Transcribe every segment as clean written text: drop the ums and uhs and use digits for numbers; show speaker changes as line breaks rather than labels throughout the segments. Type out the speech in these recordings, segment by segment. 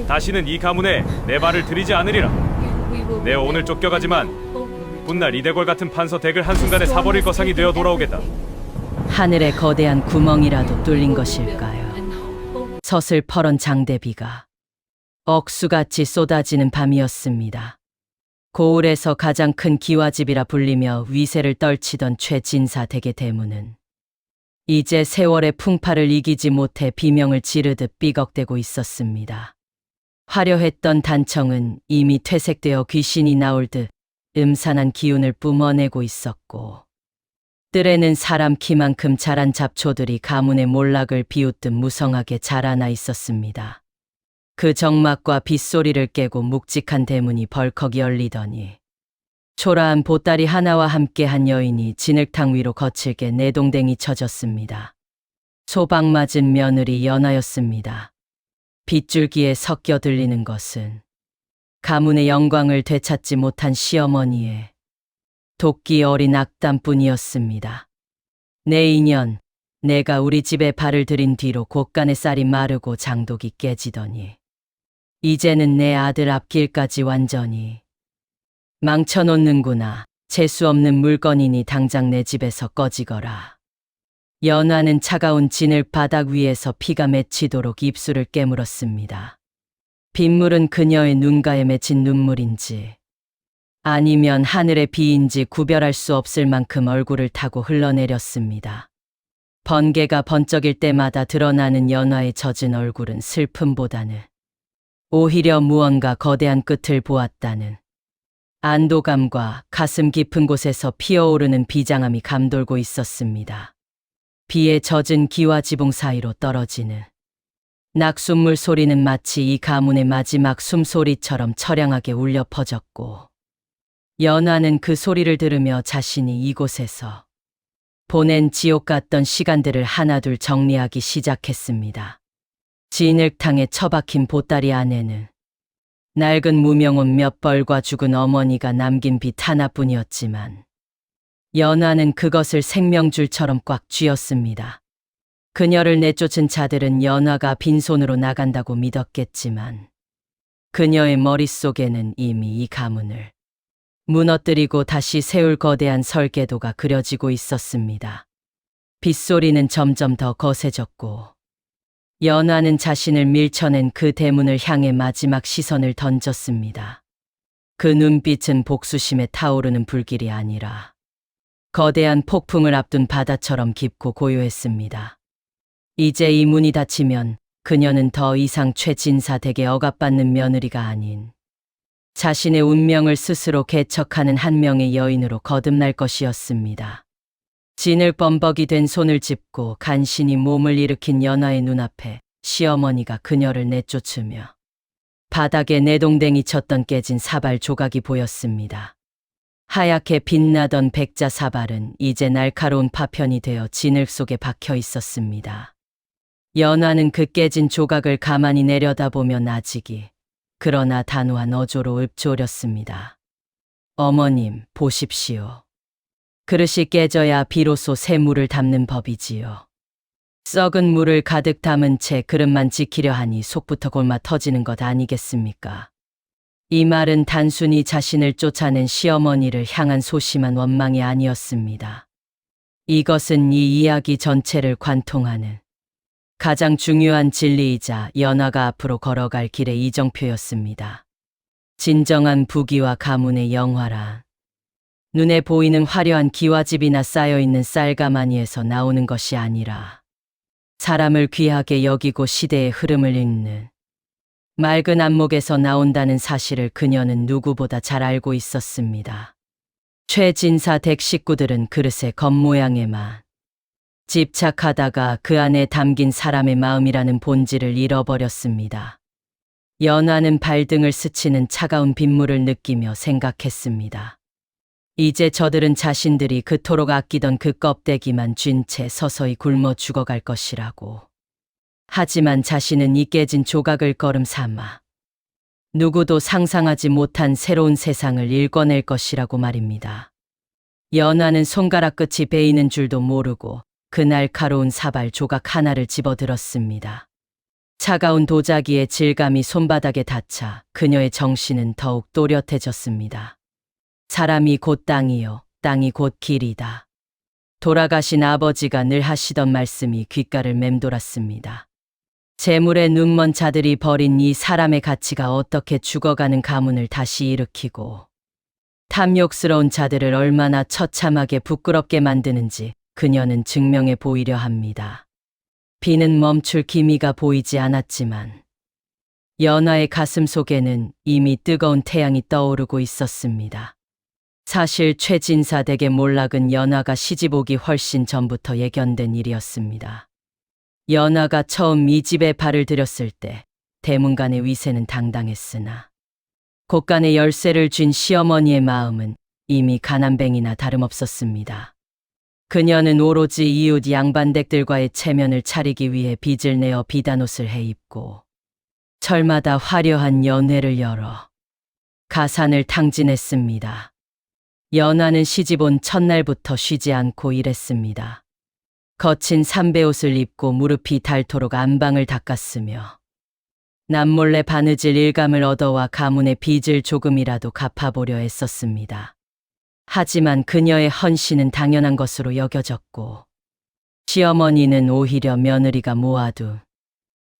다시는 이 가문에 내 발을 들이지 않으리라. 내 오늘 쫓겨가지만 훗날 이대골 같은 판서 덱을 한순간에 사버릴 거상이 되어 돌아오겠다.
하늘에 거대한 구멍이라도 뚫린 것일까요? 서슬퍼런 장대비가 억수같이 쏟아지는 밤이었습니다. 고을에서 가장 큰 기와집이라 불리며 위세를 떨치던 최진사 댁의 대문은 이제 세월의 풍파를 이기지 못해 비명을 지르듯 삐걱대고 있었습니다. 화려했던 단청은 이미 퇴색되어 귀신이 나올 듯 음산한 기운을 뿜어내고 있었고, 뜰에는 사람 키만큼 자란 잡초들이 가문의 몰락을 비웃듯 무성하게 자라나 있었습니다. 그 정막과 빗소리를 깨고 묵직한 대문이 벌컥 열리더니 초라한 보따리 하나와 함께 한 여인이 진흙탕 위로 거칠게 내동댕이 쳐졌습니다. 소박 맞은 며느리 연하였습니다. 빗줄기에 섞여 들리는 것은 가문의 영광을 되찾지 못한 시어머니의 도끼 어린 악담뿐이었습니다. 내 인연, 내가 우리 집에 발을 들인 뒤로 곳간의 쌀이 마르고 장독이 깨지더니 이제는 내 아들 앞길까지 완전히 망쳐놓는구나. 재수 없는 물건이니 당장 내 집에서 꺼지거라. 연화는 차가운 진흙 바닥 위에서 피가 맺히도록 입술을 깨물었습니다. 빗물은 그녀의 눈가에 맺힌 눈물인지 아니면 하늘의 비인지 구별할 수 없을 만큼 얼굴을 타고 흘러내렸습니다. 번개가 번쩍일 때마다 드러나는 연화의 젖은 얼굴은 슬픔보다는 오히려 무언가 거대한 끝을 보았다는 안도감과 가슴 깊은 곳에서 피어오르는 비장함이 감돌고 있었습니다. 비에 젖은 기와 지붕 사이로 떨어지는 낙숫물 소리는 마치 이 가문의 마지막 숨소리처럼 처량하게 울려 퍼졌고, 연화는 그 소리를 들으며 자신이 이곳에서 보낸 지옥 같던 시간들을 하나둘 정리하기 시작했습니다. 진흙탕에 처박힌 보따리 안에는 낡은 무명옷 몇 벌과 죽은 어머니가 남긴 빗 하나뿐이었지만 연화는 그것을 생명줄처럼 꽉 쥐었습니다. 그녀를 내쫓은 자들은 연화가 빈손으로 나간다고 믿었겠지만 그녀의 머릿속에는 이미 이 가문을 무너뜨리고 다시 세울 거대한 설계도가 그려지고 있었습니다. 빗소리는 점점 더 거세졌고 연화는 자신을 밀쳐낸 그 대문을 향해 마지막 시선을 던졌습니다. 그 눈빛은 복수심에 타오르는 불길이 아니라 거대한 폭풍을 앞둔 바다처럼 깊고 고요했습니다. 이제 이 문이 닫히면 그녀는 더 이상 최진사 댁에 억압받는 며느리가 아닌 자신의 운명을 스스로 개척하는 한 명의 여인으로 거듭날 것이었습니다. 진을범벅이 된 손을 짚고 간신히 몸을 일으킨 연화의 눈앞에 시어머니가 그녀를 내쫓으며 바닥에 내동댕이 쳤던 깨진 사발 조각이 보였습니다. 하얗게 빛나던 백자 사발은 이제 날카로운 파편이 되어 진흙 속에 박혀 있었습니다. 연화는 그 깨진 조각을 가만히 내려다보며 나직이 그러나 단호한 어조로 읊조렸습니다. 어머님, 보십시오. 그릇이 깨져야 비로소 새 물을 담는 법이지요. 썩은 물을 가득 담은 채 그릇만 지키려 하니 속부터 골마 터지는 것 아니겠습니까? 이 말은 단순히 자신을 쫓아낸 시어머니를 향한 소심한 원망이 아니었습니다. 이것은 이 이야기 전체를 관통하는 가장 중요한 진리이자 연화가 앞으로 걸어갈 길의 이정표였습니다. 진정한 부귀와 가문의 영화란 눈에 보이는 화려한 기와집이나 쌓여있는 쌀가마니에서 나오는 것이 아니라 사람을 귀하게 여기고 시대의 흐름을 읽는 맑은 안목에서 나온다는 사실을 그녀는 누구보다 잘 알고 있었습니다. 최진사 댁 식구들은 그릇의 겉모양에만 집착하다가 그 안에 담긴 사람의 마음이라는 본질을 잃어버렸습니다. 연화는 발등을 스치는 차가운 빗물을 느끼며 생각했습니다. 이제 저들은 자신들이 그토록 아끼던 그 껍데기만 쥔 채 서서히 굶어 죽어갈 것이라고. 하지만 자신은 이 깨진 조각을 걸음 삼아 누구도 상상하지 못한 새로운 세상을 일궈낼 것이라고 말입니다. 연화는 손가락 끝이 베이는 줄도 모르고 그 날카로운 사발 조각 하나를 집어들었습니다. 차가운 도자기의 질감이 손바닥에 닿자 그녀의 정신은 더욱 또렷해졌습니다. 사람이 곧 땅이요, 땅이 곧 길이다. 돌아가신 아버지가 늘 하시던 말씀이 귓가를 맴돌았습니다. 재물에 눈먼 자들이 버린 이 사람의 가치가 어떻게 죽어가는 가문을 다시 일으키고 탐욕스러운 자들을 얼마나 처참하게 부끄럽게 만드는지 그녀는 증명해 보이려 합니다. 비는 멈출 기미가 보이지 않았지만 연하의 가슴 속에는 이미 뜨거운 태양이 떠오르고 있었습니다. 사실 최진사 댁의 몰락은 연하가 시집오기 훨씬 전부터 예견된 일이었습니다. 연하가 처음 이 집에 발을 들였을 때 대문간의 위세는 당당했으나 곳간의 열쇠를 쥔 시어머니의 마음은 이미 가난뱅이나 다름없었습니다. 그녀는 오로지 이웃 양반댁들과의 체면을 차리기 위해 빚을 내어 비단옷을 해입고 철마다 화려한 연회를 열어 가산을 탕진했습니다. 연하는 시집온 첫날부터 쉬지 않고 일했습니다. 거친 삼배옷을 입고 무릎이 닳도록 안방을 닦았으며 남몰래 바느질 일감을 얻어와 가문의 빚을 조금이라도 갚아보려 애썼습니다. 하지만 그녀의 헌신은 당연한 것으로 여겨졌고 시어머니는 오히려 며느리가 모아둔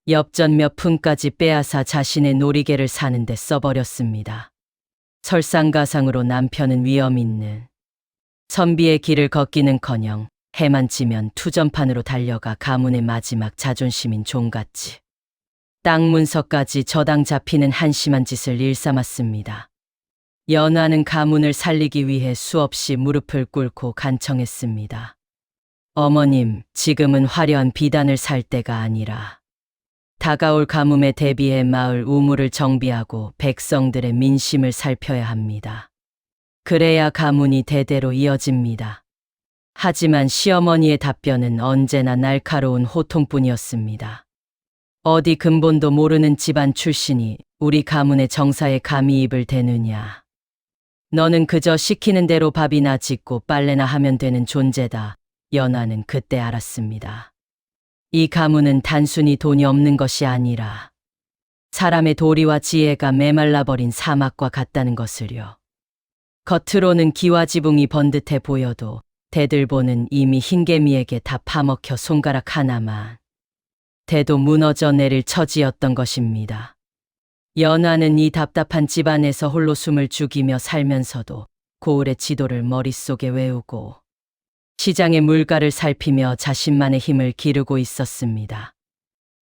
엽전 몇 푼까지 빼앗아 자신의 놀이개를 사는 데 써버렸습니다. 설상가상으로 남편은 위험 있는 선비의 길을 걷기는커녕 해만 지면 투전판으로 달려가 가문의 마지막 자존심인 종같이 땅 문서까지 저당 잡히는 한심한 짓을 일삼았습니다. 연하는 가문을 살리기 위해 수없이 무릎을 꿇고 간청했습니다. 어머님, 지금은 화려한 비단을 살 때가 아니라 다가올 가뭄에 대비해 마을 우물을 정비하고 백성들의 민심을 살펴야 합니다. 그래야 가문이 대대로 이어집니다. 하지만 시어머니의 답변은 언제나 날카로운 호통뿐이었습니다. 어디 근본도 모르는 집안 출신이 우리 가문의 정사에 감히 입을 대느냐. 너는 그저 시키는 대로 밥이나 짓고 빨래나 하면 되는 존재다. 연하는 그때 알았습니다. 이 가문은 단순히 돈이 없는 것이 아니라 사람의 도리와 지혜가 메말라버린 사막과 같다는 것을요. 겉으로는 기와지붕이 번듯해 보여도 대들보는 이미 흰개미에게 다 파먹혀 손가락 하나만 대도 무너져 내릴 처지였던 것입니다. 연하는 이 답답한 집안에서 홀로 숨을 죽이며 살면서도 고을의 지도를 머릿속에 외우고 시장의 물가를 살피며 자신만의 힘을 기르고 있었습니다.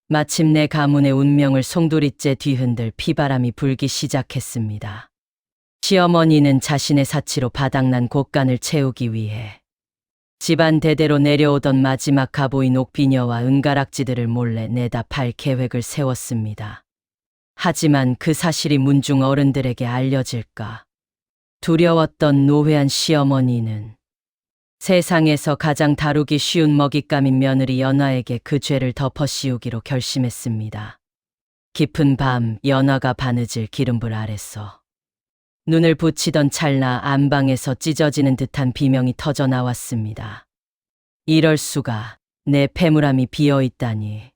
마침내 가문의 운명을 송두리째 뒤흔들 피바람이 불기 시작했습니다. 시어머니는 자신의 사치로 바닥난 곳간을 채우기 위해 집안 대대로 내려오던 마지막 가보인 옥비녀와 은가락지들을 몰래 내다 팔 계획을 세웠습니다. 하지만 그 사실이 문중 어른들에게 알려질까 두려웠던 노회한 시어머니는 세상에서 가장 다루기 쉬운 먹잇감인 며느리 연하에게 그 죄를 덮어씌우기로 결심했습니다. 깊은 밤 연하가 바느질 기름불 아래서 눈을 붙이던 찰나 안방에서 찢어지는 듯한 비명이 터져 나왔습니다. 이럴 수가, 내 패물함이 비어있다니.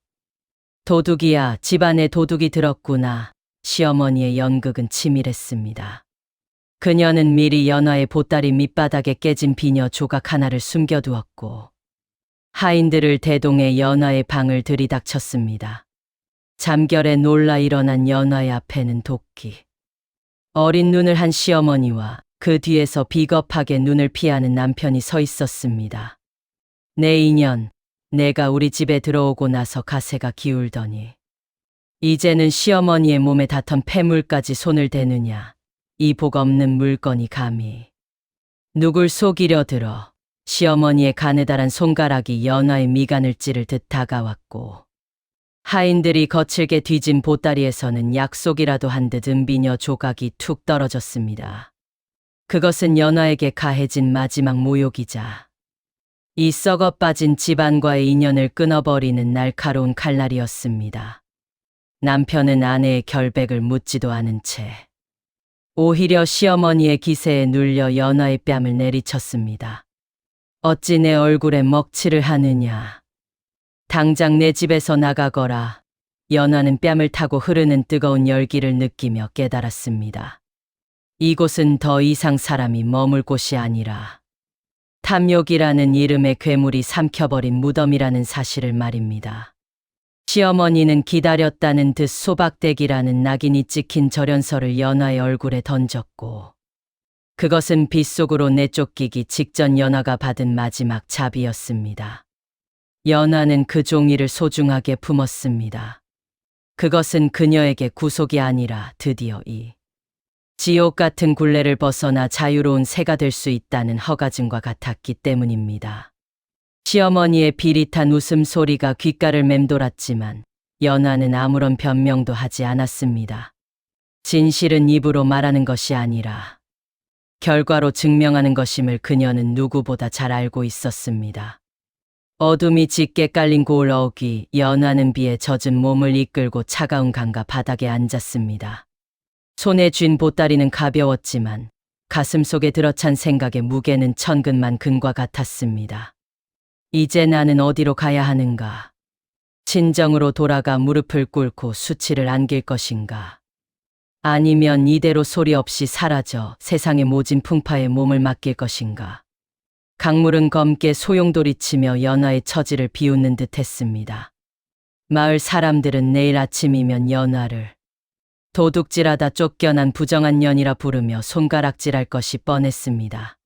도둑이야, 집안에 도둑이 들었구나. 시어머니의 연극은 치밀했습니다. 그녀는 미리 연하의 보따리 밑바닥에 깨진 비녀 조각 하나를 숨겨두었고 하인들을 대동해 연하의 방을 들이닥쳤습니다. 잠결에 놀라 일어난 연하의 앞에는 도끼. 어린 눈을 한 시어머니와 그 뒤에서 비겁하게 눈을 피하는 남편이 서 있었습니다. 내 인연, 내가 우리 집에 들어오고 나서 가세가 기울더니 이제는 시어머니의 몸에 닿던 폐물까지 손을 대느냐. 이 복 없는 물건이 감히 누굴 속이려 들어. 시어머니의 가느다란 손가락이 연하의 미간을 찌를 듯 다가왔고 하인들이 거칠게 뒤진 보따리에서는 약속이라도 한 듯 은비녀 조각이 툭 떨어졌습니다. 그것은 연하에게 가해진 마지막 모욕이자 이 썩어 빠진 집안과의 인연을 끊어버리는 날카로운 칼날이었습니다. 남편은 아내의 결백을 묻지도 않은 채 오히려 시어머니의 기세에 눌려 연하의 뺨을 내리쳤습니다. 어찌 내 얼굴에 먹칠을 하느냐. 당장 내 집에서 나가거라. 연화는 뺨을 타고 흐르는 뜨거운 열기를 느끼며 깨달았습니다. 이곳은 더 이상 사람이 머물 곳이 아니라 탐욕이라는 이름의 괴물이 삼켜버린 무덤이라는 사실을 말입니다. 시어머니는 기다렸다는 듯 소박대기라는 낙인이 찍힌 절연서를 연화의 얼굴에 던졌고 그것은 빗속으로 내쫓기기 직전 연화가 받은 마지막 자비였습니다. 연화는 그 종이를 소중하게 품었습니다. 그것은 그녀에게 구속이 아니라 드디어 이 지옥 같은 굴레를 벗어나 자유로운 새가 될 수 있다는 허가증과 같았기 때문입니다. 시어머니의 비릿한 웃음소리가 귓가를 맴돌았지만 연화는 아무런 변명도 하지 않았습니다. 진실은 입으로 말하는 것이 아니라 결과로 증명하는 것임을 그녀는 누구보다 잘 알고 있었습니다. 어둠이 짙게 깔린 고을 어귀 연화는 비에 젖은 몸을 이끌고 차가운 강가 바닥에 앉았습니다. 손에 쥔 보따리는 가벼웠지만 가슴속에 들어찬 생각의 무게는 천근만 근과 같았습니다. 이제 나는 어디로 가야 하는가? 진정으로 돌아가 무릎을 꿇고 수치를 안길 것인가? 아니면 이대로 소리 없이 사라져 세상의 모진 풍파에 몸을 맡길 것인가? 강물은 검게 소용돌이치며 연화의 처지를 비웃는 듯 했습니다. 마을 사람들은 내일 아침이면 연화를 도둑질하다 쫓겨난 부정한 년이라 부르며 손가락질할 것이 뻔했습니다.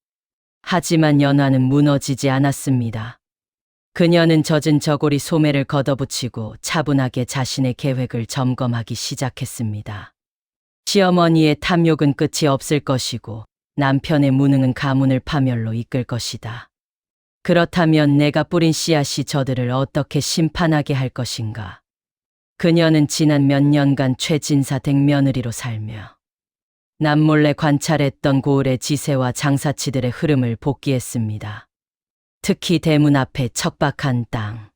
하지만 연화는 무너지지 않았습니다. 그녀는 젖은 저고리 소매를 걷어붙이고 차분하게 자신의 계획을 점검하기 시작했습니다. 시어머니의 탐욕은 끝이 없을 것이고 남편의 무능은 가문을 파멸로 이끌 것이다. 그렇다면 내가 뿌린 씨앗이 저들을 어떻게 심판하게 할 것인가? 그녀는 지난 몇 년간 최진사 댁 며느리로 살며 남몰래 관찰했던 고을의 지세와 장사치들의 흐름을 복기했습니다. 특히 대문 앞에 척박한 땅,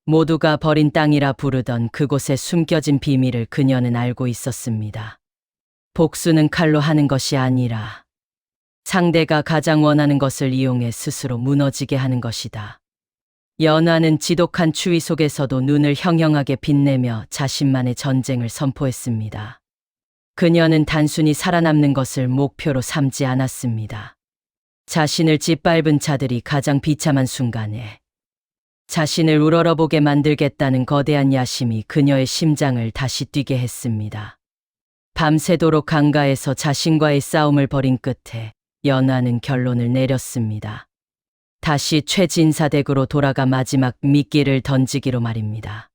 모두가 버린 땅이라 부르던 그곳에 숨겨진 비밀을 그녀는 알고 있었습니다. 복수는 칼로 하는 것이 아니라 상대가 가장 원하는 것을 이용해 스스로 무너지게 하는 것이다. 연화는 지독한 추위 속에서도 눈을 형형하게 빛내며 자신만의 전쟁을 선포했습니다. 그녀는 단순히 살아남는 것을 목표로 삼지 않았습니다. 자신을 짓밟은 자들이 가장 비참한 순간에 자신을 우러러보게 만들겠다는 거대한 야심이 그녀의 심장을 다시 뛰게 했습니다. 밤새도록 강가에서 자신과의 싸움을 벌인 끝에 연화는 결론을 내렸습니다. 다시 최진사댁으로 돌아가 마지막 미끼를 던지기로 말입니다.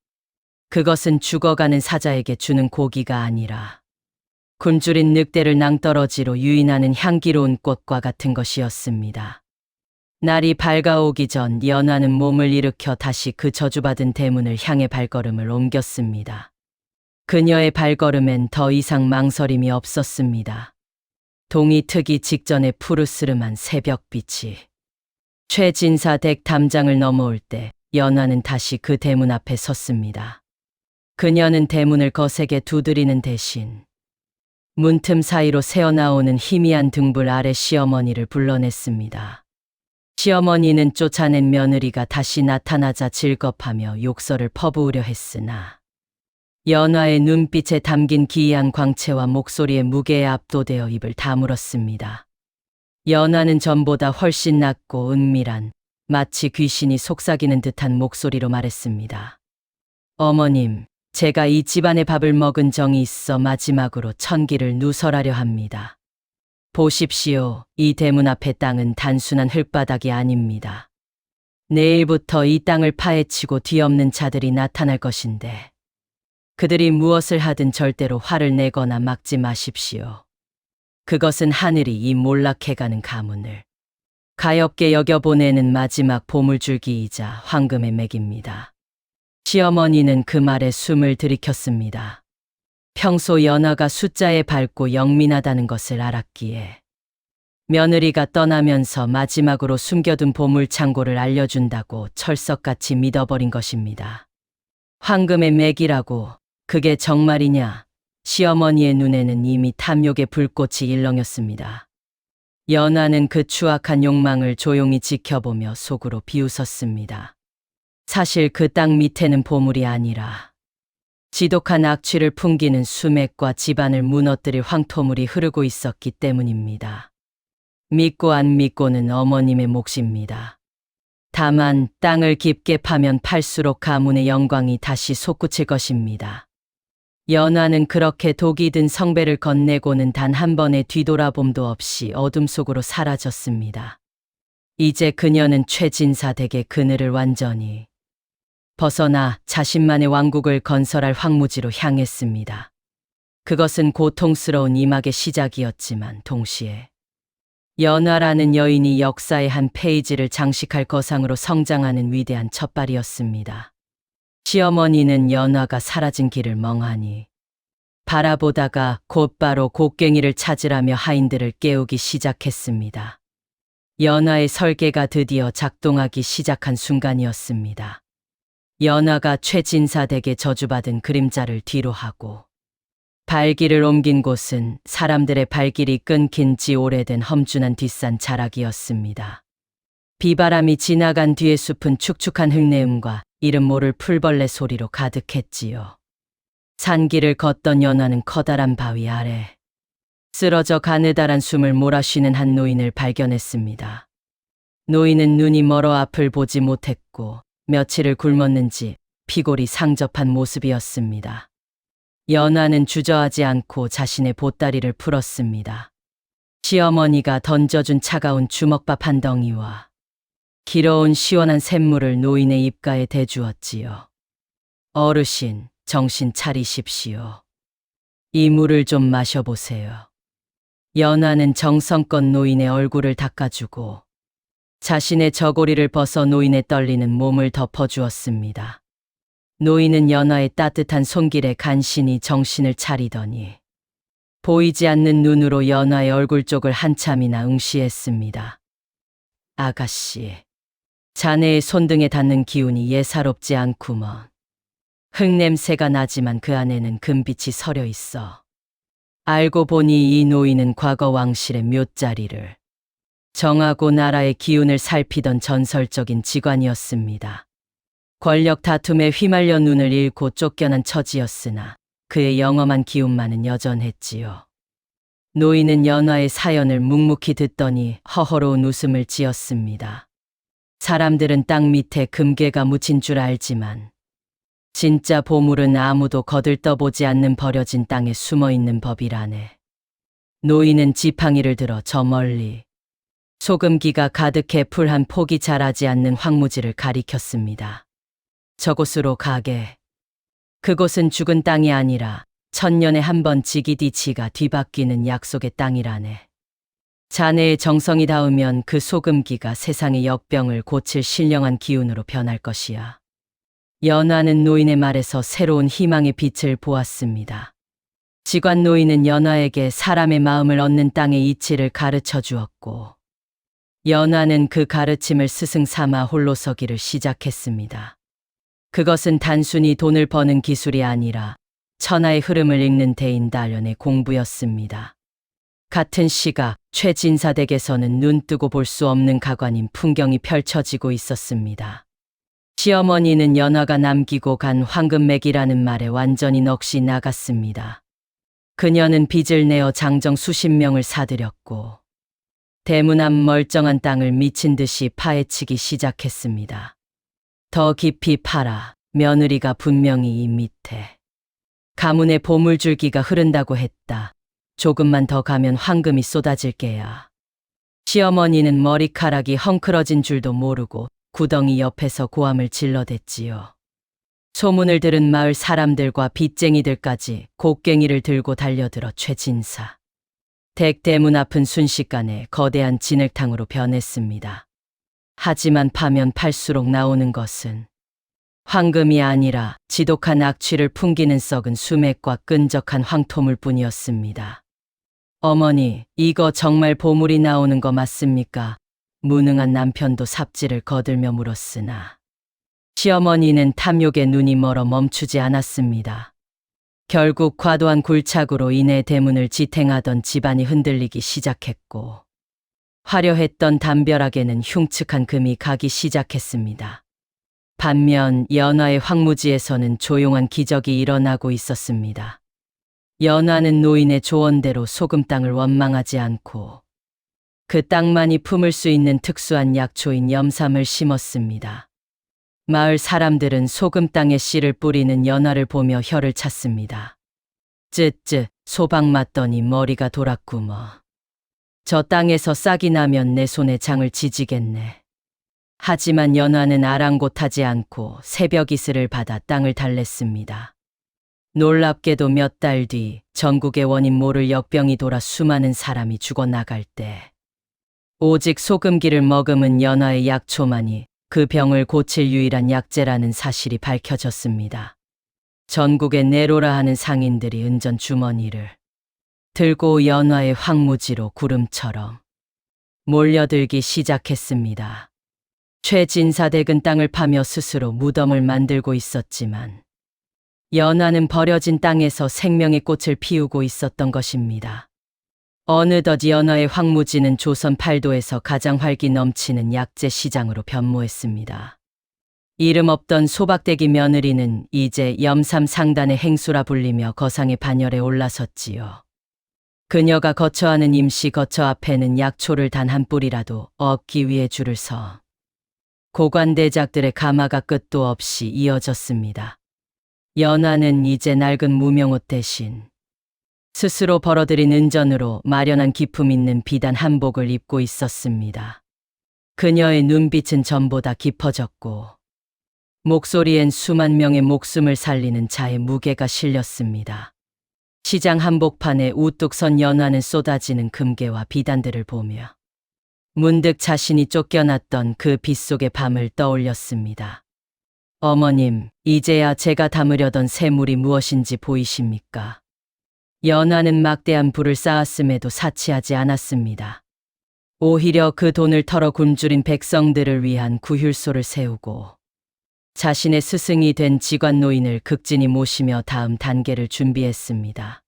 그것은 죽어가는 사자에게 주는 고기가 아니라 굶주린 늑대를 낭떠러지로 유인하는 향기로운 꽃과 같은 것이었습니다. 날이 밝아오기 전 연화는 몸을 일으켜 다시 그 저주받은 대문을 향해 발걸음을 옮겼습니다. 그녀의 발걸음엔 더 이상 망설임이 없었습니다. 동이 트기 직전에 푸르스름한 새벽빛이 최진사 댁 담장을 넘어올 때 연화는 다시 그 대문 앞에 섰습니다. 그녀는 대문을 거세게 두드리는 대신 문틈 사이로 새어나오는 희미한 등불 아래 시어머니를 불러냈습니다. 시어머니는 쫓아낸 며느리가 다시 나타나자 질겁하며 욕설을 퍼부으려 했으나 연화의 눈빛에 담긴 기이한 광채와 목소리의 무게에 압도되어 입을 다물었습니다. 연화는 전보다 훨씬 낮고 은밀한, 마치 귀신이 속삭이는 듯한 목소리로 말했습니다. 어머님, 제가 이 집안의 밥을 먹은 정이 있어 마지막으로 천기를 누설하려 합니다. 보십시오. 이 대문 앞의 땅은 단순한 흙바닥이 아닙니다. 내일부터 이 땅을 파헤치고 뒤엎는 자들이 나타날 것인데 그들이 무엇을 하든 절대로 화를 내거나 막지 마십시오. 그것은 하늘이 이 몰락해가는 가문을 가엾게 여겨보내는 마지막 보물줄기이자 황금의 맥입니다. 시어머니는 그 말에 숨을 들이켰습니다. 평소 연화가 숫자에 밝고 영민하다는 것을 알았기에 며느리가 떠나면서 마지막으로 숨겨둔 보물창고를 알려준다고 철석같이 믿어버린 것입니다. 황금의 맥이라고 그게 정말이냐? 시어머니의 눈에는 이미 탐욕의 불꽃이 일렁였습니다. 연화는 그 추악한 욕망을 조용히 지켜보며 속으로 비웃었습니다. 사실 그 땅 밑에는 보물이 아니라 지독한 악취를 풍기는 수맥과 집안을 무너뜨릴 황토물이 흐르고 있었기 때문입니다. 믿고 안 믿고는 어머님의 몫입니다. 다만 땅을 깊게 파면 팔수록 가문의 영광이 다시 솟구칠 것입니다. 연화는 그렇게 독이 든 성배를 건네고는 단 한 번의 뒤돌아봄도 없이 어둠 속으로 사라졌습니다. 이제 그녀는 최진사 댁의 그늘을 완전히 벗어나 자신만의 왕국을 건설할 황무지로 향했습니다. 그것은 고통스러운 이막의 시작이었지만 동시에 연화라는 여인이 역사의 한 페이지를 장식할 거상으로 성장하는 위대한 첫발이었습니다. 시어머니는 연화가 사라진 길을 멍하니 바라보다가 곧바로 곡괭이를 찾으라며 하인들을 깨우기 시작했습니다. 연화의 설계가 드디어 작동하기 시작한 순간이었습니다. 연화가 최진사 댁에 저주받은 그림자를 뒤로하고 발길을 옮긴 곳은 사람들의 발길이 끊긴 지 오래된 험준한 뒷산 자락이었습니다. 비바람이 지나간 뒤의 숲은 축축한 흙내음과 이름 모를 풀벌레 소리로 가득했지요. 산길을 걷던 연화는 커다란 바위 아래 쓰러져 가느다란 숨을 몰아쉬는 한 노인을 발견했습니다. 노인은 눈이 멀어 앞을 보지 못했고 며칠을 굶었는지 피골이 상접한 모습이었습니다. 연화는 주저하지 않고 자신의 보따리를 풀었습니다. 시어머니가 던져준 차가운 주먹밥 한 덩이와 길어온 시원한 샘물을 노인의 입가에 대주었지요. 어르신, 정신 차리십시오. 이 물을 좀 마셔보세요. 연화는 정성껏 노인의 얼굴을 닦아주고 자신의 저고리를 벗어 노인의 떨리는 몸을 덮어주었습니다. 노인은 연화의 따뜻한 손길에 간신히 정신을 차리더니 보이지 않는 눈으로 연화의 얼굴 쪽을 한참이나 응시했습니다. 아가씨, 자네의 손등에 닿는 기운이 예사롭지 않구먼. 흙냄새가 나지만 그 안에는 금빛이 서려 있어. 알고 보니 이 노인은 과거 왕실의 묘자리를 정하고 나라의 기운을 살피던 전설적인 직관이었습니다. 권력 다툼에 휘말려 눈을 잃고 쫓겨난 처지였으나 그의 영험한 기운만은 여전했지요. 노인은 연화의 사연을 묵묵히 듣더니 허허로운 웃음을 지었습니다. 사람들은 땅 밑에 금괴가 묻힌 줄 알지만 진짜 보물은 아무도 거들떠보지 않는 버려진 땅에 숨어있는 법이라네. 노인은 지팡이를 들어 저 멀리 소금기가 가득해 풀 한 폭이 자라지 않는 황무지를 가리켰습니다. 저곳으로 가게. 그곳은 죽은 땅이 아니라 천년에 한 번 지기디치가 뒤바뀌는 약속의 땅이라네. 자네의 정성이 닿으면 그 소금기가 세상의 역병을 고칠 신령한 기운으로 변할 것이야. 연화는 노인의 말에서 새로운 희망의 빛을 보았습니다. 직관 노인은 연화에게 사람의 마음을 얻는 땅의 이치를 가르쳐 주었고 연화는 그 가르침을 스승 삼아 홀로 서기를 시작했습니다. 그것은 단순히 돈을 버는 기술이 아니라 천하의 흐름을 읽는 대인단련의 공부였습니다. 같은 시각 최진사 댁에서는 눈뜨고 볼 수 없는 가관인 풍경이 펼쳐지고 있었습니다. 시어머니는 연화가 남기고 간 황금맥이라는 말에 완전히 넋이 나갔습니다. 그녀는 빚을 내어 장정 수십 명을 사들였고 대문 앞 멀쩡한 땅을 미친 듯이 파헤치기 시작했습니다. 더 깊이 파라. 며느리가 분명히 이 밑에 가문의 보물줄기가 흐른다고 했다. 조금만 더 가면 황금이 쏟아질 게야. 시어머니는 머리카락이 헝클어진 줄도 모르고 구덩이 옆에서 고함을 질러댔지요. 소문을 들은 마을 사람들과 빚쟁이들까지 곡괭이를 들고 달려들어 최진사 댁 대문 앞은 순식간에 거대한 진흙탕으로 변했습니다. 하지만 파면 팔수록 나오는 것은 황금이 아니라 지독한 악취를 풍기는 썩은 수맥과 끈적한 황토물 뿐이었습니다. 어머니, 이거 정말 보물이 나오는 거 맞습니까? 무능한 남편도 삽질을 거들며 물었으나 시어머니는 탐욕에 눈이 멀어 멈추지 않았습니다. 결국 과도한 굴착으로 인해 대문을 지탱하던 집안이 흔들리기 시작했고 화려했던 담벼락에는 흉측한 금이 가기 시작했습니다. 반면 연화의 황무지에서는 조용한 기적이 일어나고 있었습니다. 연화는 노인의 조언대로 소금 땅을 원망하지 않고 그 땅만이 품을 수 있는 특수한 약초인 염삼을 심었습니다. 마을 사람들은 소금 땅에 씨를 뿌리는 연화를 보며 혀를 찼습니다. 쯧쯧, 소박 맞더니 머리가 돌았구먼. 저 땅에서 싹이 나면 내 손에 장을 지지겠네. 하지만 연화는 아랑곳하지 않고 새벽 이슬을 받아 땅을 달랬습니다. 놀랍게도 몇 달 뒤 전국의 원인 모를 역병이 돌아 수많은 사람이 죽어나갈 때 오직 소금기를 머금은 연화의 약초만이 그 병을 고칠 유일한 약재라는 사실이 밝혀졌습니다. 전국의 네로라 하는 상인들이 은전 주머니를 들고 연화의 황무지로 구름처럼 몰려들기 시작했습니다. 최진사댁은 땅을 파며 스스로 무덤을 만들고 있었지만 연화는 버려진 땅에서 생명의 꽃을 피우고 있었던 것입니다. 어느덧 연화의 황무지는 조선 팔도에서 가장 활기 넘치는 약재 시장으로 변모했습니다. 이름 없던 소박대기 며느리는 이제 염삼 상단의 행수라 불리며 거상의 반열에 올라섰지요. 그녀가 거처하는 임시 거처 앞에는 약초를 단 한 뿌리라도 얻기 위해 줄을 서 고관대작들의 가마가 끝도 없이 이어졌습니다. 연화는 이제 낡은 무명옷 대신 스스로 벌어들인 은전으로 마련한 기품 있는 비단 한복을 입고 있었습니다. 그녀의 눈빛은 전보다 깊어졌고 목소리엔 수만 명의 목숨을 살리는 자의 무게가 실렸습니다. 시장 한복판에 우뚝 선 연화는 쏟아지는 금괴와 비단들을 보며 문득 자신이 쫓겨났던 그 빗속의 밤을 떠올렸습니다. 어머님, 이제야 제가 담으려던 샘물이 무엇인지 보이십니까? 연화는 막대한 불을 쌓았음에도 사치하지 않았습니다. 오히려 그 돈을 털어 굶주린 백성들을 위한 구휼소를 세우고 자신의 스승이 된 직관 노인을 극진히 모시며 다음 단계를 준비했습니다.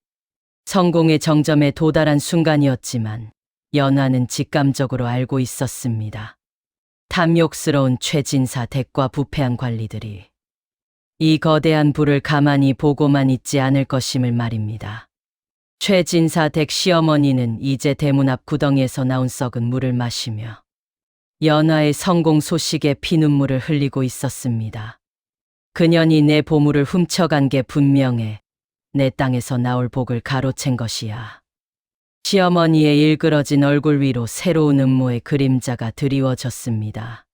성공의 정점에 도달한 순간이었지만 연화는 직감적으로 알고 있었습니다. 탐욕스러운 최진사 댁과 부패한 관리들이 이 거대한 불을 가만히 보고만 있지 않을 것임을 말입니다. 최진사 댁 시어머니는 이제 대문 앞 구덩이에서 나온 썩은 물을 마시며 연화의 성공 소식에 피눈물을 흘리고 있었습니다. 그년이 내 보물을 훔쳐간 게 분명해. 내 땅에서 나올 복을 가로챈 것이야. 시어머니의 일그러진 얼굴 위로 새로운 음모의 그림자가 드리워졌습니다.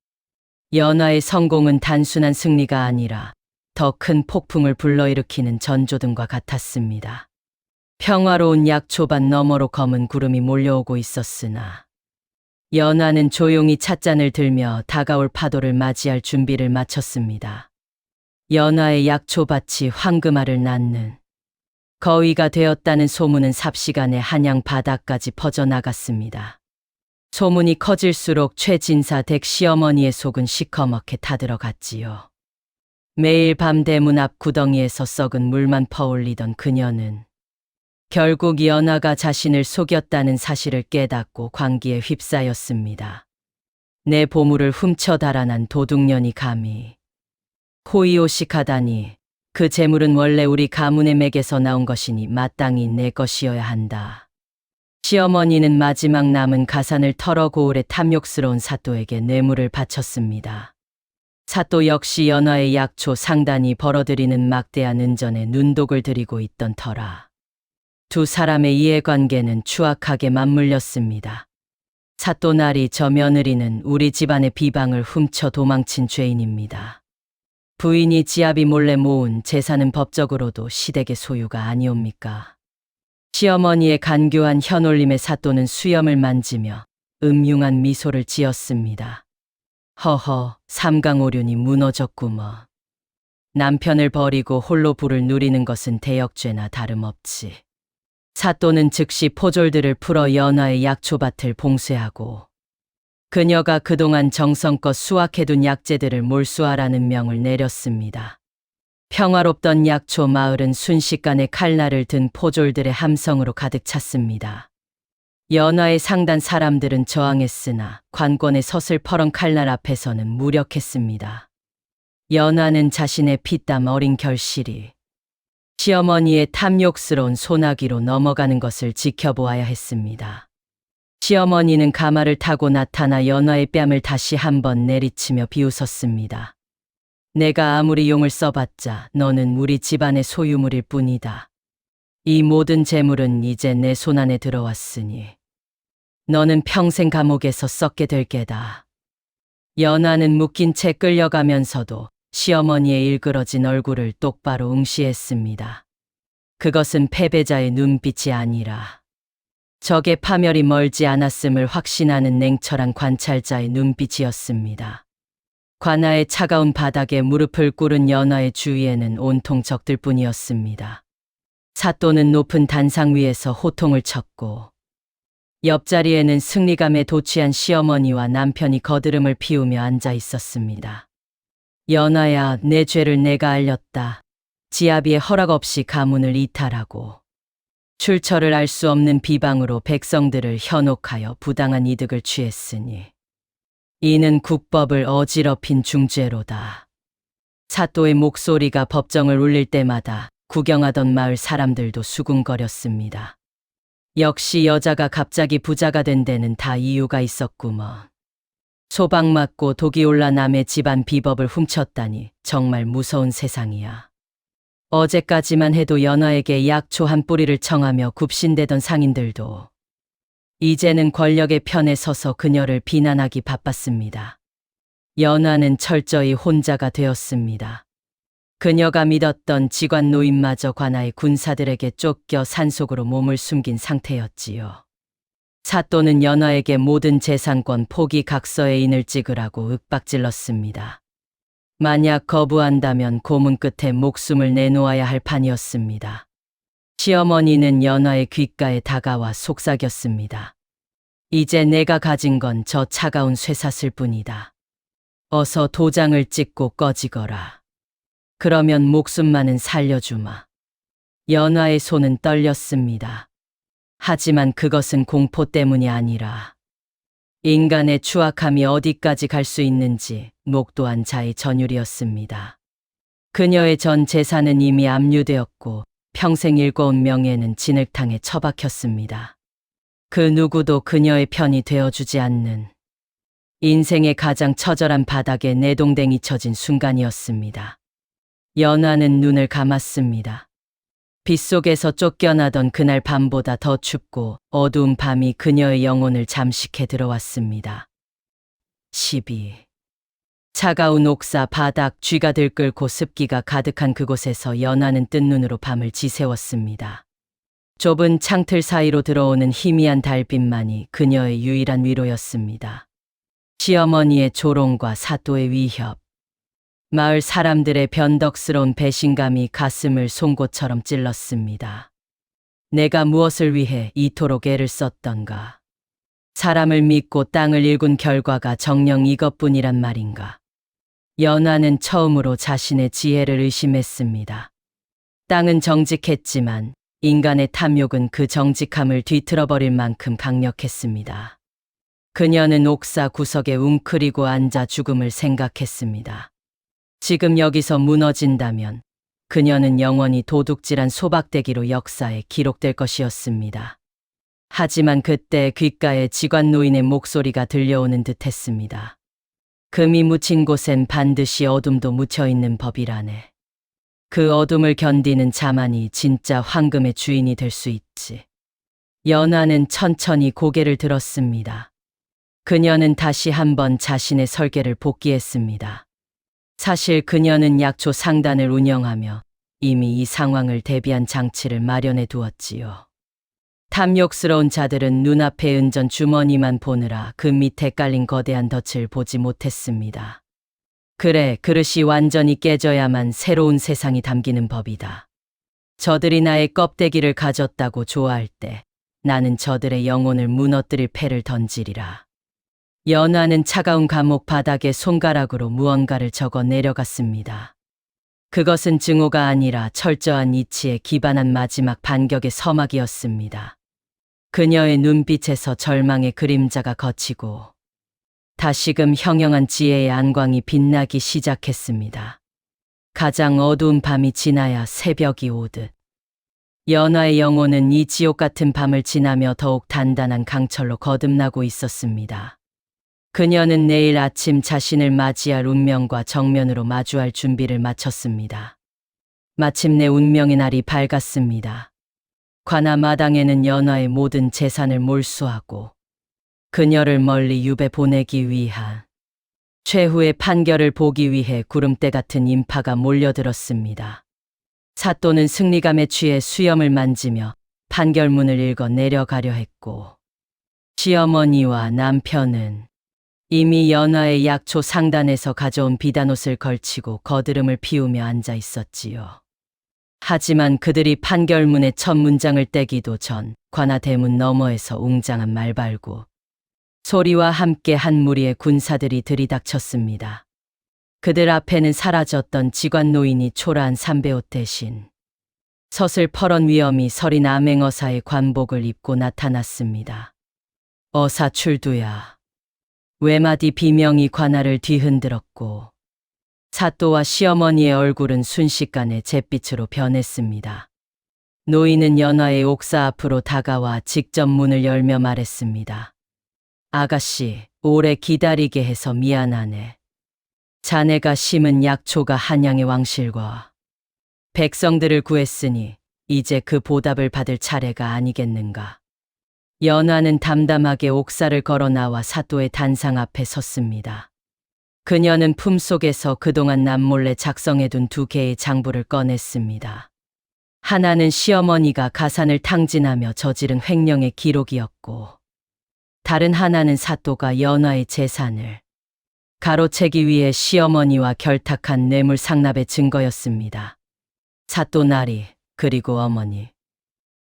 연화의 성공은 단순한 승리가 아니라 더 큰 폭풍을 불러일으키는 전조등과 같았습니다. 평화로운 약초밭 너머로 검은 구름이 몰려오고 있었으나 연화는 조용히 찻잔을 들며 다가올 파도를 맞이할 준비를 마쳤습니다. 연화의 약초밭이 황금알을 낳는 거위가 되었다는 소문은 삽시간에 한양 바다까지 퍼져나갔습니다. 소문이 커질수록 최진사 댁 시어머니의 속은 시커멓게 타들어갔지요. 매일 밤 대문 앞 구덩이에서 썩은 물만 퍼올리던 그녀는 결국 연화가 자신을 속였다는 사실을 깨닫고 광기에 휩싸였습니다. 내 보물을 훔쳐 달아난 도둑년이 감히 호의호식하다니. 그 재물은 원래 우리 가문의 맥에서 나온 것이니 마땅히 내 것이어야 한다. 시어머니는 마지막 남은 가산을 털어 고을의 탐욕스러운 사또에게 뇌물을 바쳤습니다. 사또 역시 연화의 약초 상단이 벌어들이는 막대한 은전에 눈독을 들이고 있던 터라 두 사람의 이해관계는 추악하게 맞물렸습니다. 사또나리 저 며느리는 우리 집안의 비방을 훔쳐 도망친 죄인입니다. 부인이 지아비 몰래 모은 재산은 법적으로도 시댁의 소유가 아니옵니까? 시어머니의 간교한 현올림의 사또는 수염을 만지며 음흉한 미소를 지었습니다. 허허, 삼강오륜이 무너졌구먼. 남편을 버리고 홀로 부를 누리는 것은 대역죄나 다름없지. 사또는 즉시 포졸들을 풀어 연화의 약초밭을 봉쇄하고 그녀가 그동안 정성껏 수확해둔 약재들을 몰수하라는 명을 내렸습니다. 평화롭던 약초 마을은 순식간에 칼날을 든 포졸들의 함성으로 가득 찼습니다. 연화의 상단 사람들은 저항했으나 관권의 서슬퍼런 칼날 앞에서는 무력했습니다. 연화는 자신의 피땀 어린 결실이 시어머니의 탐욕스러운 소나기로 넘어가는 것을 지켜보아야 했습니다. 시어머니는 가마를 타고 나타나 연화의 뺨을 다시 한번 내리치며 비웃었습니다. 내가 아무리 용을 써봤자 너는 우리 집안의 소유물일 뿐이다. 이 모든 재물은 이제 내 손안에 들어왔으니 너는 평생 감옥에서 썩게 될 게다. 연화는 묶인 채 끌려가면서도 시어머니의 일그러진 얼굴을 똑바로 응시했습니다. 그것은 패배자의 눈빛이 아니라 적의 파멸이 멀지 않았음을 확신하는 냉철한 관찰자의 눈빛이었습니다. 관아의 차가운 바닥에 무릎을 꿇은 연화의 주위에는 온통 적들뿐이었습니다. 사또는 높은 단상 위에서 호통을 쳤고 옆자리에는 승리감에 도취한 시어머니와 남편이 거드름을 피우며 앉아 있었습니다. 연화야, 내 죄를 내가 알렸다. 지아비의 허락 없이 가문을 이탈하고 출처를 알 수 없는 비방으로 백성들을 현혹하여 부당한 이득을 취했으니 이는 국법을 어지럽힌 중죄로다. 사또의 목소리가 법정을 울릴 때마다 구경하던 마을 사람들도 수군거렸습니다. 역시 여자가 갑자기 부자가 된 데는 다 이유가 있었구먼. 소방 맞고 독이 올라 남의 집안 비법을 훔쳤다니 정말 무서운 세상이야. 어제까지만 해도 연화에게 약초 한 뿌리를 청하며 굽신대던 상인들도 이제는 권력의 편에 서서 그녀를 비난하기 바빴습니다. 연화는 철저히 혼자가 되었습니다. 그녀가 믿었던 직관 노인마저 관아의 군사들에게 쫓겨 산속으로 몸을 숨긴 상태였지요. 사또는 연화에게 모든 재산권 포기 각서의 인을 찍으라고 윽박질렀습니다. 만약 거부한다면 고문 끝에 목숨을 내놓아야 할 판이었습니다. 시어머니는 연화의 귓가에 다가와 속삭였습니다. 이제 내가 가진 건 저 차가운 쇠사슬 뿐이다. 어서 도장을 찍고 꺼지거라. 그러면 목숨만은 살려주마. 연화의 손은 떨렸습니다. 하지만 그것은 공포 때문이 아니라 인간의 추악함이 어디까지 갈 수 있는지 목도한 자의 전율이었습니다. 그녀의 전 재산은 이미 압류되었고 평생 일궈온 명예는 진흙탕에 처박혔습니다. 그 누구도 그녀의 편이 되어주지 않는 인생의 가장 처절한 바닥에 내동댕이 쳐진 순간이었습니다. 연화는 눈을 감았습니다. 빗속에서 쫓겨나던 그날 밤보다 더 춥고 어두운 밤이 그녀의 영혼을 잠식해 들어왔습니다. 12. 차가운 옥사 바닥, 쥐가 들끓고 습기가 가득한 그곳에서 연화는 뜬 눈으로 밤을 지새웠습니다. 좁은 창틀 사이로 들어오는 희미한 달빛만이 그녀의 유일한 위로였습니다. 시어머니의 조롱과 사또의 위협, 마을 사람들의 변덕스러운 배신감이 가슴을 송곳처럼 찔렀습니다. 내가 무엇을 위해 이토록 애를 썼던가? 사람을 믿고 땅을 일군 결과가 정녕 이것뿐이란 말인가? 연화는 처음으로 자신의 지혜를 의심했습니다. 땅은 정직했지만 인간의 탐욕은 그 정직함을 뒤틀어버릴 만큼 강력했습니다. 그녀는 옥사 구석에 웅크리고 앉아 죽음을 생각했습니다. 지금 여기서 무너진다면 그녀는 영원히 도둑질한 소박대기로 역사에 기록될 것이었습니다. 하지만 그때 귓가에 직관 노인의 목소리가 들려오는 듯했습니다. 금이 묻힌 곳엔 반드시 어둠도 묻혀있는 법이라네. 그 어둠을 견디는 자만이 진짜 황금의 주인이 될 수 있지. 연화는 천천히 고개를 들었습니다. 그녀는 다시 한번 자신의 설계를 복기했습니다. 사실 그녀는 약초 상단을 운영하며 이미 이 상황을 대비한 장치를 마련해 두었지요. 탐욕스러운 자들은 눈앞의 은전 주머니만 보느라 그 밑에 깔린 거대한 덫을 보지 못했습니다. 그래, 그릇이 완전히 깨져야만 새로운 세상이 담기는 법이다. 저들이 나의 껍데기를 가졌다고 좋아할 때 나는 저들의 영혼을 무너뜨릴 패를 던지리라. 연화는 차가운 감옥 바닥에 손가락으로 무언가를 적어 내려갔습니다. 그것은 증오가 아니라 철저한 이치에 기반한 마지막 반격의 서막이었습니다. 그녀의 눈빛에서 절망의 그림자가 걷히고 다시금 형형한 지혜의 안광이 빛나기 시작했습니다. 가장 어두운 밤이 지나야 새벽이 오듯 연화의 영혼은 이 지옥 같은 밤을 지나며 더욱 단단한 강철로 거듭나고 있었습니다. 그녀는 내일 아침 자신을 맞이할 운명과 정면으로 마주할 준비를 마쳤습니다. 마침내 운명의 날이 밝았습니다. 관아 마당에는 연화의 모든 재산을 몰수하고 그녀를 멀리 유배 보내기 위한 최후의 판결을 보기 위해 구름대 같은 인파가 몰려들었습니다. 사또는 승리감에 취해 수염을 만지며 판결문을 읽어 내려가려 했고 시어머니와 남편은 이미 연화의 약초 상단에서 가져온 비단옷을 걸치고 거드름을 피우며 앉아 있었지요. 하지만 그들이 판결문의 첫 문장을 떼기도 전 관아 대문 너머에서 웅장한 말발구 소리와 함께 한 무리의 군사들이 들이닥쳤습니다. 그들 앞에는 사라졌던 직관 노인이 초라한 삼배옷 대신 서슬퍼런 위엄이 서린 암행어사의 관복을 입고 나타났습니다. 어사 출두야. 외마디 비명이 관아를 뒤흔들었고 사또와 시어머니의 얼굴은 순식간에 잿빛으로 변했습니다. 노인은 연화의 옥사 앞으로 다가와 직접 문을 열며 말했습니다. 아가씨, 오래 기다리게 해서 미안하네. 자네가 심은 약초가 한양의 왕실과 백성들을 구했으니 이제 그 보답을 받을 차례가 아니겠는가. 연화는 담담하게 옥사를 걸어 나와 사또의 단상 앞에 섰습니다. 그녀는 품속에서 그동안 남몰래 작성해둔 2개의 장부를 꺼냈습니다. 하나는 시어머니가 가산을 탕진하며 저지른 횡령의 기록이었고 다른 하나는 사또가 연화의 재산을 가로채기 위해 시어머니와 결탁한 뇌물 상납의 증거였습니다. 사또 나리, 그리고 어머니.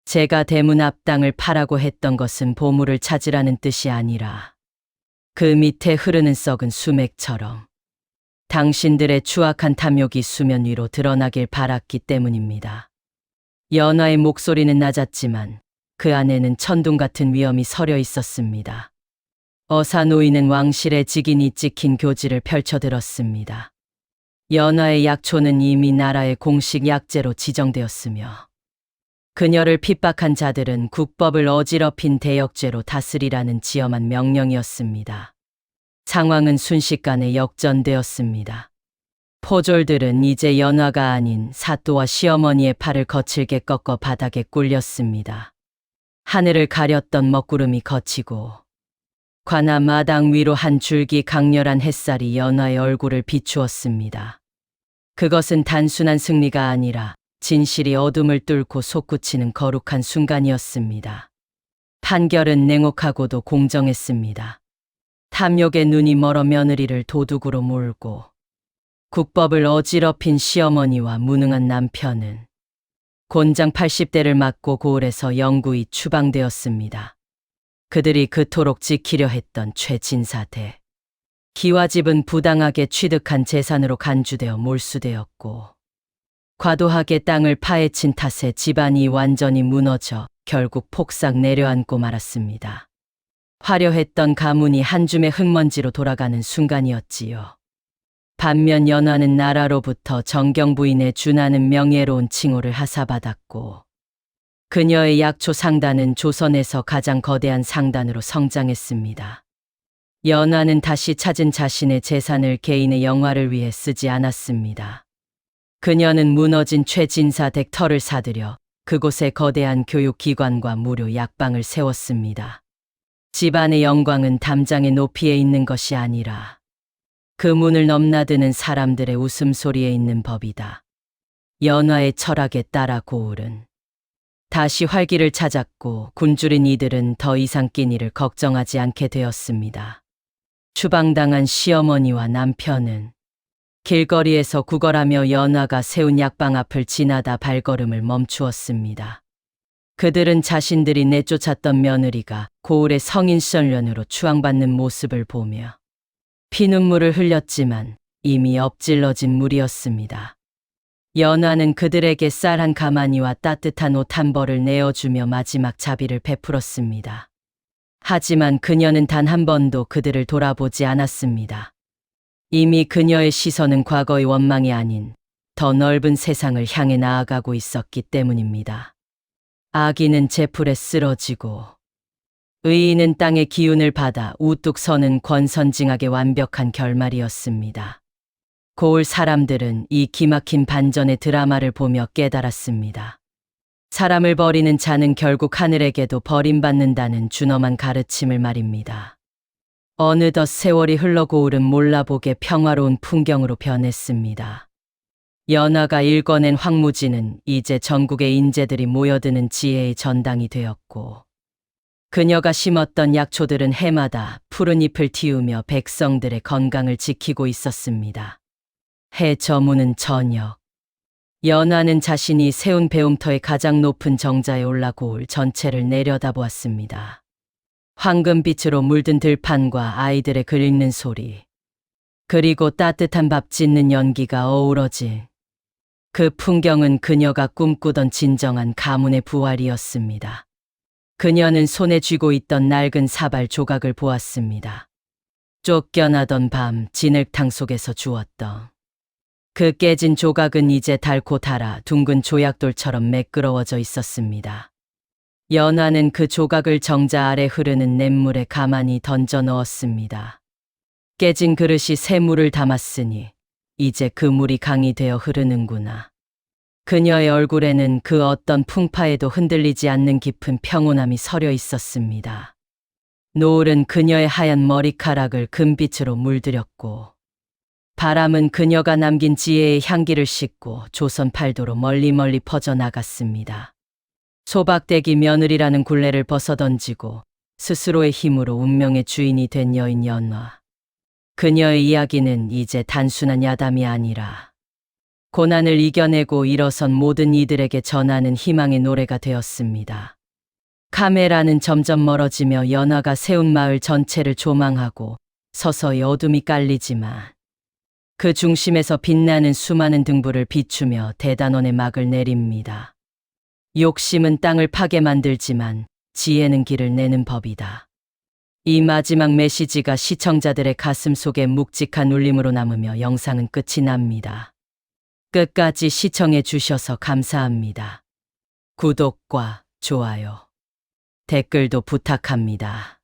제가 대문 앞 땅을 파라고 했던 것은 보물을 찾으라는 뜻이 아니라 그 밑에 흐르는 썩은 수맥처럼 당신들의 추악한 탐욕이 수면 위로 드러나길 바랐기 때문입니다. 연화의 목소리는 낮았지만 그 안에는 천둥 같은 위엄이 서려 있었습니다. 어사 노인은 왕실의 직인이 찍힌 교지를 펼쳐들었습니다. 연화의 약초는 이미 나라의 공식 약재로 지정되었으며 그녀를 핍박한 자들은 국법을 어지럽힌 대역죄로 다스리라는 지엄한 명령이었습니다. 상황은 순식간에 역전되었습니다. 포졸들은 이제 연화가 아닌 사또와 시어머니의 팔을 거칠게 꺾어 바닥에 꿀렸습니다. 하늘을 가렸던 먹구름이 걷히고 관아 마당 위로 한 줄기 강렬한 햇살이 연화의 얼굴을 비추었습니다. 그것은 단순한 승리가 아니라 진실이 어둠을 뚫고 솟구치는 거룩한 순간이었습니다. 판결은 냉혹하고도 공정했습니다. 탐욕의 눈이 멀어 며느리를 도둑으로 몰고 국법을 어지럽힌 시어머니와 무능한 남편은 곤장 80대를 맞고 고을에서 영구히 추방되었습니다. 그들이 그토록 지키려 했던 최진사대. 기와집은 부당하게 취득한 재산으로 간주되어 몰수되었고 과도하게 땅을 파헤친 탓에 집안이 완전히 무너져 결국 폭삭 내려앉고 말았습니다. 화려했던 가문이 한 줌의 흙먼지로 돌아가는 순간이었지요. 반면 연화는 나라로부터 정경 부인의 준하는 명예로운 칭호를 하사받았고 그녀의 약초 상단은 조선에서 가장 거대한 상단으로 성장했습니다. 연화는 다시 찾은 자신의 재산을 개인의 영화를 위해 쓰지 않았습니다. 그녀는 무너진 최진사 댁 터를 사들여 그곳에 거대한 교육기관과 무료 약방을 세웠습니다. 집안의 영광은 담장의 높이에 있는 것이 아니라 그 문을 넘나드는 사람들의 웃음소리에 있는 법이다. 연화의 철학에 따라 고을은 다시 활기를 찾았고 굶주린 이들은 더 이상 끼니를 걱정하지 않게 되었습니다. 추방당한 시어머니와 남편은 길거리에서 구걸하며 연화가 세운 약방 앞을 지나다 발걸음을 멈추었습니다. 그들은 자신들이 내쫓았던 며느리가 고을의 성인설련으로 추앙받는 모습을 보며 피눈물을 흘렸지만 이미 엎질러진 물이었습니다. 연화는 그들에게 쌀 한 가마니와 따뜻한 옷 한 벌을 내어주며 마지막 자비를 베풀었습니다. 하지만 그녀는 단 한 번도 그들을 돌아보지 않았습니다. 이미 그녀의 시선은 과거의 원망이 아닌 더 넓은 세상을 향해 나아가고 있었기 때문입니다. 아기는 제풀에 쓰러지고 의인은 땅의 기운을 받아 우뚝 서는 권선징악의 완벽한 결말이었습니다. 고을 사람들은 이 기막힌 반전의 드라마를 보며 깨달았습니다. 사람을 버리는 자는 결국 하늘에게도 버림받는다는 준엄한 가르침을 말입니다. 어느덧 세월이 흘러 고을은 몰라보게 평화로운 풍경으로 변했습니다. 연화가 일궈낸 황무지는 이제 전국의 인재들이 모여드는 지혜의 전당이 되었고, 그녀가 심었던 약초들은 해마다 푸른 잎을 틔우며 백성들의 건강을 지키고 있었습니다. 해 저무는 저녁, 연화는 자신이 세운 배움터의 가장 높은 정자에 올라 고을 전체를 내려다보았습니다. 황금빛으로 물든 들판과 아이들의 글 읽는 소리, 그리고 따뜻한 밥 짓는 연기가 어우러진 그 풍경은 그녀가 꿈꾸던 진정한 가문의 부활이었습니다. 그녀는 손에 쥐고 있던 낡은 사발 조각을 보았습니다. 쫓겨나던 밤 진흙탕 속에서 주웠던 그 깨진 조각은 이제 닳고 닳아 둥근 조약돌처럼 매끄러워져 있었습니다. 연화는 그 조각을 정자 아래 흐르는 냇물에 가만히 던져 넣었습니다. 깨진 그릇이 새 물을 담았으니 이제 그 물이 강이 되어 흐르는구나. 그녀의 얼굴에는 그 어떤 풍파에도 흔들리지 않는 깊은 평온함이 서려 있었습니다. 노을은 그녀의 하얀 머리카락을 금빛으로 물들였고, 바람은 그녀가 남긴 지혜의 향기를 싣고 조선 팔도로 멀리 퍼져나갔습니다. 소박대기 며느리라는 굴레를 벗어던지고 스스로의 힘으로 운명의 주인이 된 여인 연화. 그녀의 이야기는 이제 단순한 야담이 아니라 고난을 이겨내고 일어선 모든 이들에게 전하는 희망의 노래가 되었습니다. 카메라는 점점 멀어지며 연화가 세운 마을 전체를 조망하고 서서히 어둠이 깔리지만 그 중심에서 빛나는 수많은 등불을 비추며 대단원의 막을 내립니다. 욕심은 땅을 파게 만들지만 지혜는 길을 내는 법이다. 이 마지막 메시지가 시청자들의 가슴 속에 묵직한 울림으로 남으며 영상은 끝이 납니다. 끝까지 시청해 주셔서 감사합니다. 구독과 좋아요, 댓글도 부탁합니다.